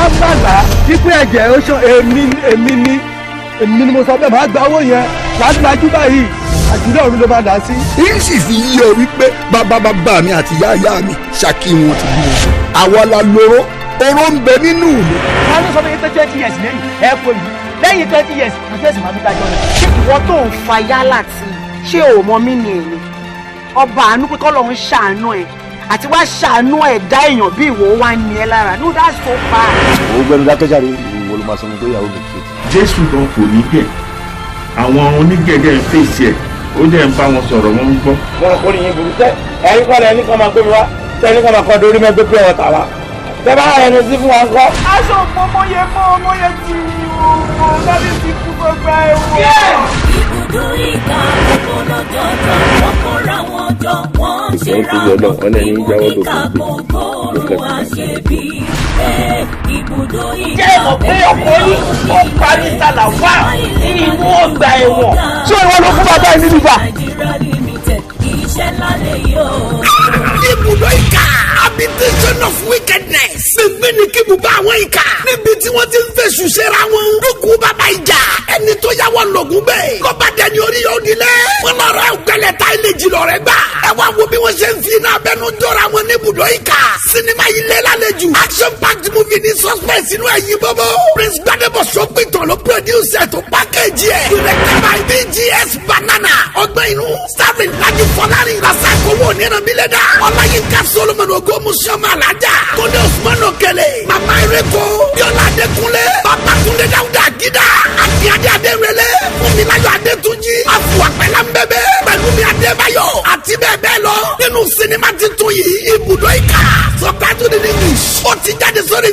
bá ń bàlá wípé ẹ̀jẹ̀ ó ṣan èmi ni mo sọ bẹ́ẹ̀ máa gba owó yẹn lájú báyìí àjùlọ ọ̀run ló máa dà sí. yìí sì fi yí ọ wípé bàbá mi àti ìyá mi ṣákì wọn ti bí wọn. àwa la lóró oró ń bẹ nínú mi. wọ́n ní sọ pé 20 years lẹ́yìn ẹ̀ kò yìí lẹ́yìn 20 years àti ẹ̀sìn máa fi dájọ́ rẹ̀. ṣé ìwọ tó ń fa yálà tí ṣé ò mọ mí ni èmi ọba àánú pé kọ́lọ́ ń ṣàánú ẹ̀ àti wá ṣàánú ẹ̀dá èèyàn bí ìwọ wá ní ẹ lára no that's so bad. òun gbẹnu dákẹ́jáde ìwọ ló máa sọ fún pé ìyàwó mi kì í. jésù gan kò ní gẹ̀ àwọn onígẹ̀gẹ̀ ń fèsì ẹ̀ ó dẹ̀ ń bá wọn sọ̀rọ̀ wọn ń gbọ́. wọn kò ní yín burú tẹ ẹ̀yin kọ́ ẹni kan máa gbé mi wá tẹ ẹni kan máa kọ́ dorí mẹ́gbẹ́ pé ọ̀tá wa tẹ bá ẹni sí fún wa ń kọ́. aṣọ ọmọye ti ọmọ láti ti kú gbogbo ẹ̀wọ̀n. ibùdó ìka ọ̀pọ̀lọpọ̀ ọ̀pọ̀ra wọn jọ wọ́n ń ṣe ra wọn ibùdó ìka gbogbo àṣebí ibùdó ìka. jẹ́ ìmọ̀ pé ọkọ̀ yìí ó parí sálà wá nínú ọgbà ẹ̀wọ̀n. ṣé ìwọ ló fún bàbá yìí nínú ibà. iṣẹ́ lálẹ́ yóò. ibùdó ìka habitation of wickedness. gbẹgbẹ ni kí ibùdó àwọn ìka. níbi tí wọ́n ti ń fẹ̀sùn ṣera wọn. lókun bàbá ìjà ẹni tó yà wọ́n lògùn bẹ́ẹ̀. lọ́ba dẹni orí yóò dilẹ̀. wọ́n lọ rẹ ògbẹ́lẹ̀ ta ilé jìlọ rẹ gbà. ẹ wá wo bí wọ́n ṣe ń fi iná abẹ́nu jọra wọn ní ibùdó ìka. sinimá yìí lé lálejò. action packed movie ní suspense inú ẹ̀yìn bọ́bọ́. prince gbadebo sọ́pìtàn ló produce ẹ̀ tó package ẹ̀. directed by BGS Banana. ọgbẹ́ inú starring Laji Fọlárin Rasakowo Onírànbílẹ̀dá. ọláyínká Solomon ogomusiọmọ alájà. kóde Usman Okele. mama ereko. bíọ́lá adékúnlé. babatunde dawuda gida. akínyadé adérẹlẹ. fúnmiláyọ̀ adétúnjì. afuwapẹ̀lá mbẹ́bẹ́. pẹ̀lúmi adébáyọ̀. àti bẹ́ẹ̀ bẹ́ẹ̀ lọ. nínú sinimá titun yìí ibùdó ìka. subtitled in English. ó ti jáde sórí